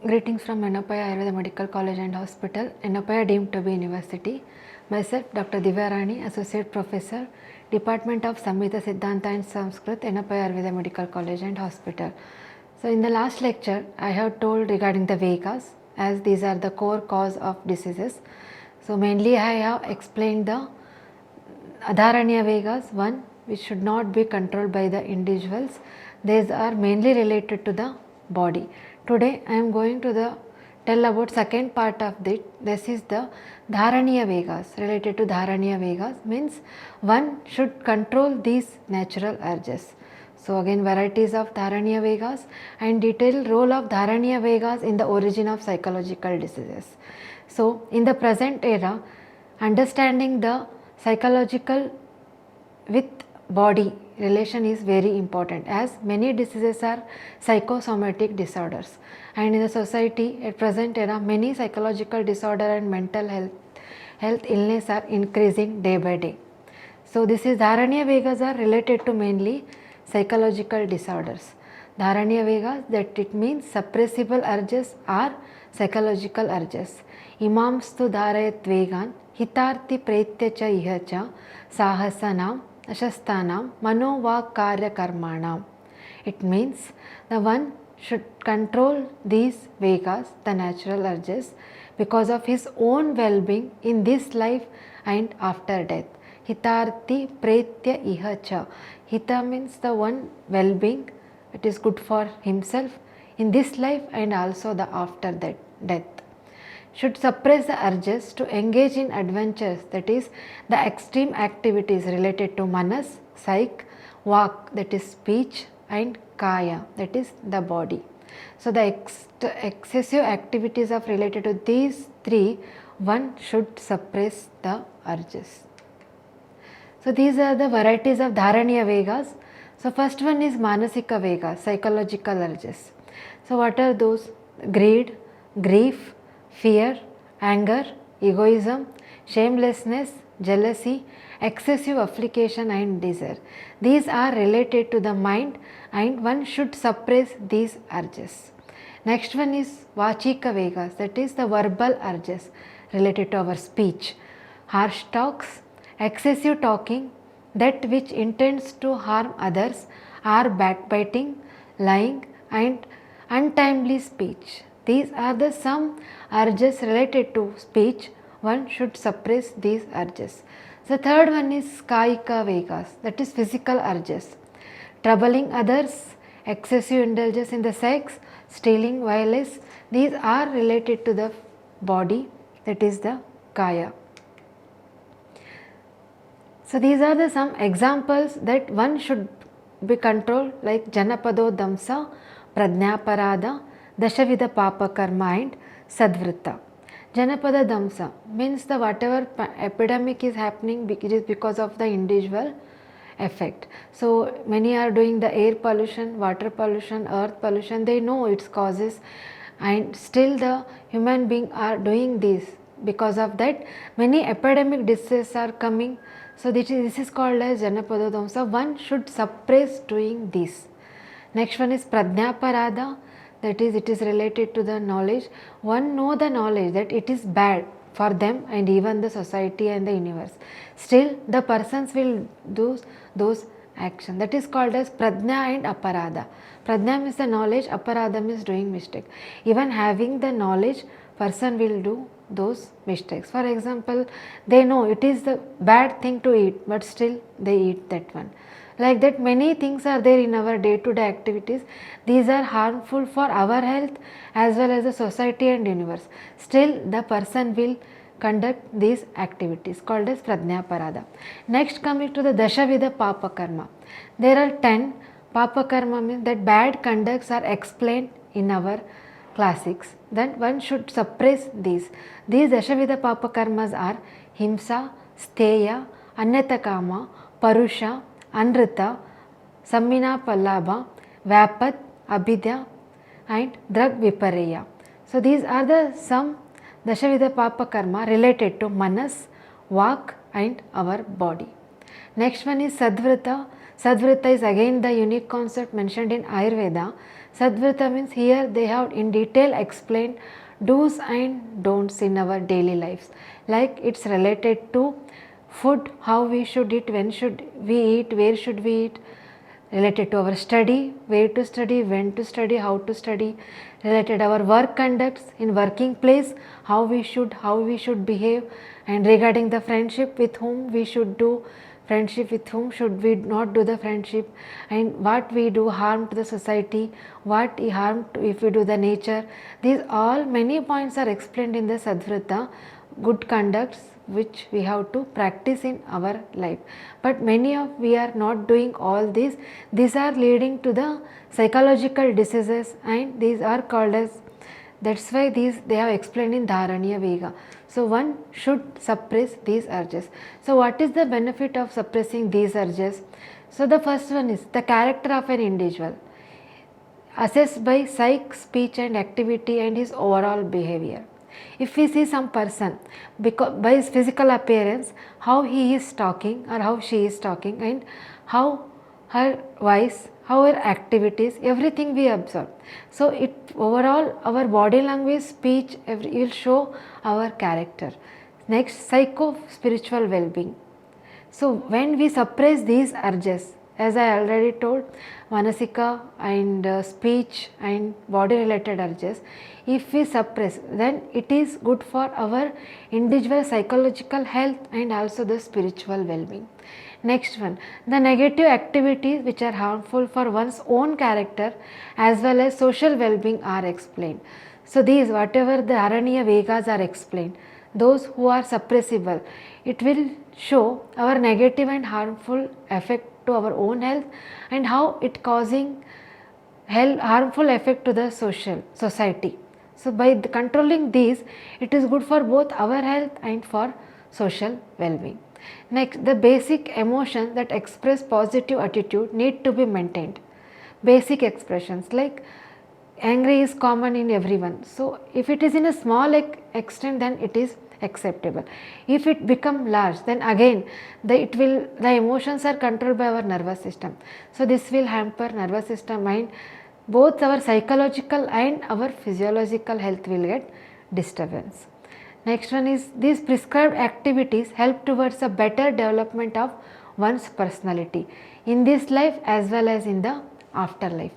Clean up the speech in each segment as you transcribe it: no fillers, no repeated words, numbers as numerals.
Greetings from Yenepoya Ayurveda Medical College and Hospital, Yenepoya deemed to be University. Myself, Dr. Divyarani, Associate Professor, Department of Samhita Siddhanta Sanskrit, Yenepoya Ayurveda Medical College and Hospital. So, in the last lecture, I have told regarding the Vegas, as these are the core cause of diseases. So, mainly I have explained the Adharniya Vegas, one which should not be controlled by the individuals. These are mainly related to the body. Today I am going to tell about second part of this. This is the Dharniya Vegas. Related to Dharniya Vegas means one should control these natural urges. So again, varieties of Dharniya Vegas and detailed role of Dharniya Vegas in the origin of psychological diseases. So in the present era, understanding the psychological with body relation is very important, as many diseases are psychosomatic disorders, and in the society at present era many psychological disorder and mental health illness are increasing day by day. So this is Dharaniya Vegas are related to mainly psychological disorders. Dharaniya Vegas, that it means suppressible urges are psychological urges. Imamstu dharayat vegan hitarthi pretya cha iha cha sahasanam Ashastanam Manovak Karya Karmanam. It means the one should control these Vegas, the natural urges, because of his own well-being in this life and after death. Hitarthi Pretya Ihacha. Hita means the one well-being, it is good for himself in this life and also the after that death. Should suppress the urges to engage in adventures, that is the extreme activities related to manas, psych, vak, that is speech, and kaya, that is the body. So the excessive activities of related to these three, one should suppress the urges. So these are the varieties of Dharaniya Vegas. So first one is Manasika Vegas, psychological urges. So what are those? Greed, grief, fear, anger, egoism, shamelessness, jealousy, excessive affliction and desire. These are related to the mind and one should suppress these urges. Next one is Vachika Vegas, that is the verbal urges related to our speech. Harsh talks, excessive talking, that which intends to harm others, are backbiting, lying and untimely speech. These are the some urges related to speech. One should suppress these urges. The third one is Kayika Vegas, that is physical urges. Troubling others, excessive indulgence in the sex, stealing, violence. These are related to the body, that is the Kaya. So these are the some examples that one should be controlled, like Janapado Damsa, Pradnyaparada, Dashavida Papa Karma and Sadvrita. Janapada Damsa means the whatever epidemic is happening, it is because of the individual effect. So many are doing the air pollution, water pollution, earth pollution, they know its causes and still the human being are doing this. Because of that many epidemic diseases are coming. So this is called as Janapada Damsa. One should suppress doing this. Next one is Pradnyaparada. That is, it is related to the knowledge. One know the knowledge that it is bad for them and even the society and the universe. Still, the persons will do those actions. That is called as Pradnya and Aparada. Pradnya means the knowledge, Aparada means doing mistake. Even having the knowledge, person will do those mistakes. For example, they know it is the bad thing to eat, but still they eat that one. Like that many things are there in our day-to-day activities. These are harmful for our health as well as the society and universe. Still the person will conduct these activities called as Pradnyaparada. Next coming to the Dashavida Papa Karma. There are 10 Papa Karma, means that bad conducts are explained in our classics. Then one should suppress these. These Dashavida Papa Karmas are Himsa, Steya, Anyatakama, Parusha, Anrita, Sammina Pallabha, Vapat, Abhidya and Drag Vipareya. So these are the some Dashavida Papa Karma related to Manas, Vak and our body. Next one is Sadvrita. Sadvrita is again the unique concept mentioned in Ayurveda. Sadvrita means here they have in detail explained do's and don'ts in our daily lives. Like it's related to food, how we should eat, when should we eat, where should we eat, related to our study, where to study, when to study, how to study, related our work conducts in working place, how we should behave, and regarding the friendship, with whom we should do friendship, with whom should we not do the friendship, and what we do harm to the society, what harm to if we do the nature. These all many points are explained in the Sadvrita, good conducts which we have to practice in our life. But many of we are not doing all these are leading to the psychological diseases, and these are called as, that's why these they have explained in Dharniya Vega. So one should suppress these urges. So what is the benefit of suppressing these urges? So the first one is the character of an individual assessed by psych, speech and activity and his overall behavior. If we see some person by his physical appearance, how he is talking or how she is talking, and how her voice, how her activities, everything we observe. So it overall our body language, speech, will show our character. Next, psycho-spiritual well-being. So when we suppress these urges, as I already told, manasika and speech and body related urges, if we suppress, then it is good for our individual psychological health and also the spiritual well-being. Next one, the negative activities which are harmful for one's own character as well as social well-being are explained. So these, whatever the Adharniya Vegas are explained, those who are suppressible, it will show our negative and harmful effect to our own health and how it causing harmful effect to the society. So by controlling these, it is good for both our health and for social well-being. Next, the basic emotions that express positive attitude need to be maintained. Basic expressions like angry is common in everyone. So if it is in a small extent, then it is acceptable. If it become large, then again the emotions are controlled by our nervous system. So this will hamper nervous system, and both our psychological and our physiological health will get disturbance. Next one is, these prescribed activities help towards a better development of one's personality in this life as well as in the afterlife.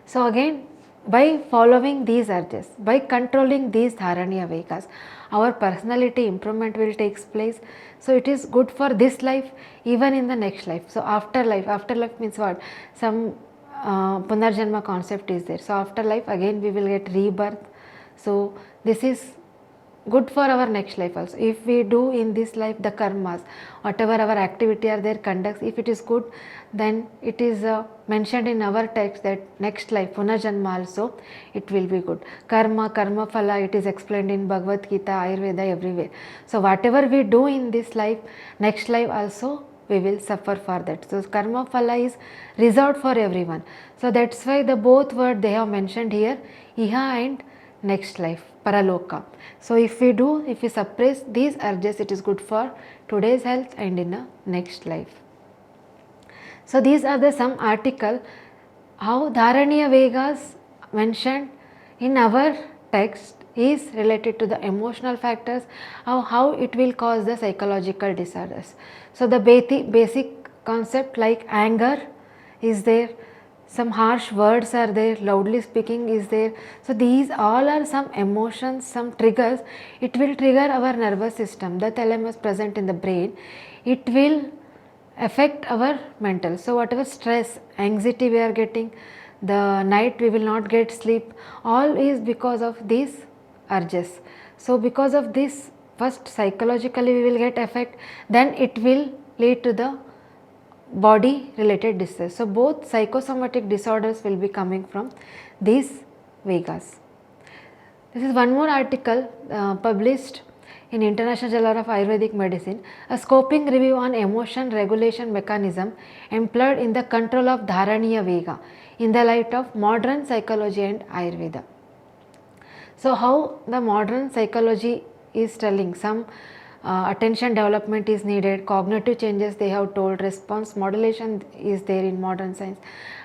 So again, by following these urges, by controlling these Dharaniya Vegas, our personality improvement will take place. So it is good for this life, even in the next life. So afterlife means what? Some Punarjanma concept is there. So afterlife, again we will get rebirth. So this is good for our next life also. If we do in this life the karmas, whatever our activity are there, conducts, if it is good, then it is mentioned in our text that next life, Punarjanma also, it will be good. Karma phala, it is explained in Bhagavad Gita, Ayurveda, everywhere. So whatever we do in this life, next life also we will suffer for that. So karma phala is reserved for everyone. So that's why the both word they have mentioned here, iha and next life, paraloka. So if we suppress these urges, it is good for today's health and in the next life. So these are the some article how Dharaniya Vegas mentioned in our text is related to the emotional factors, how it will cause the psychological disorders. So the basic concept like anger is there, some harsh words are there, loudly speaking is there. So these all are some emotions, some triggers. It will trigger our nervous system, the thalamus present in the brain. It will affect our mental. So whatever stress, anxiety we are getting, the night we will not get sleep, all is because of these urges. So because of this, first psychologically we will get effect, then it will lead to the body related disease. So both psychosomatic disorders will be coming from these Vegas. This is one more article published in International Journal of Ayurvedic Medicine, a scoping review on emotion regulation mechanism employed in the control of Dharaniya Vega in the light of modern psychology and Ayurveda. So how the modern psychology is telling some attention development is needed, cognitive changes they have told, response modulation is there in modern science,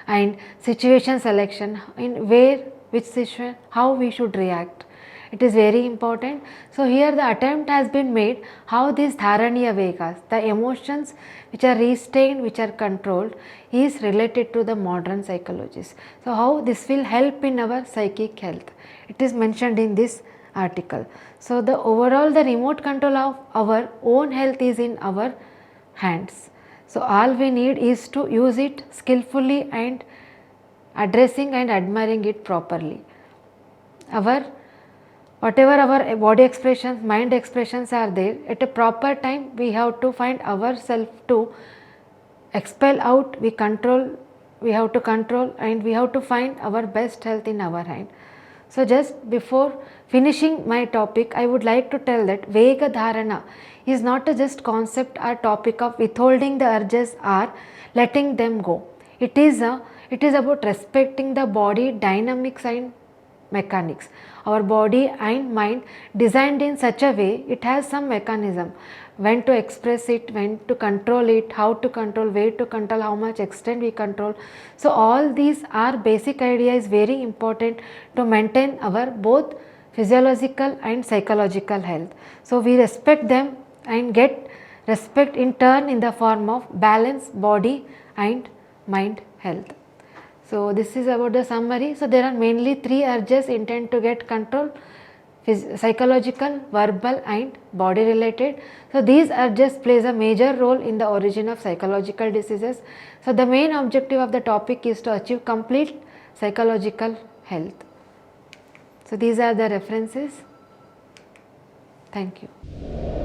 and situation selection, in where, which situation, how we should react. It is very important. So here the attempt has been made how these Dharniya Vegas, the emotions which are restrained, which are controlled, is related to the modern psychologists. So how this will help in our psychic health. It is mentioned in this article. So the overall the remote control of our own health is in our hands. So all we need is to use it skillfully and addressing and admiring it properly. Whatever our body expressions, mind expressions are there, at a proper time we have to find ourselves to expel out, we have to control, and we have to find our best health in our hand. So just before finishing my topic, I would like to tell that Vegadharana is not a just concept or topic of withholding the urges or letting them go. It is about respecting the body dynamics and mechanics. Our body and mind designed in such a way, it has some mechanism, when to express it, when to control it, how to control, where to control, how much extent we control. So all these are basic ideas, very important to maintain our both physiological and psychological health. So we respect them and get respect in turn in the form of balanced body and mind health. So this is about the summary. So there are mainly 3 urges intended to get control: psychological, verbal and body related. So these urges plays a major role in the origin of psychological diseases. So the main objective of the topic is to achieve complete psychological health. So these are the references. Thank you.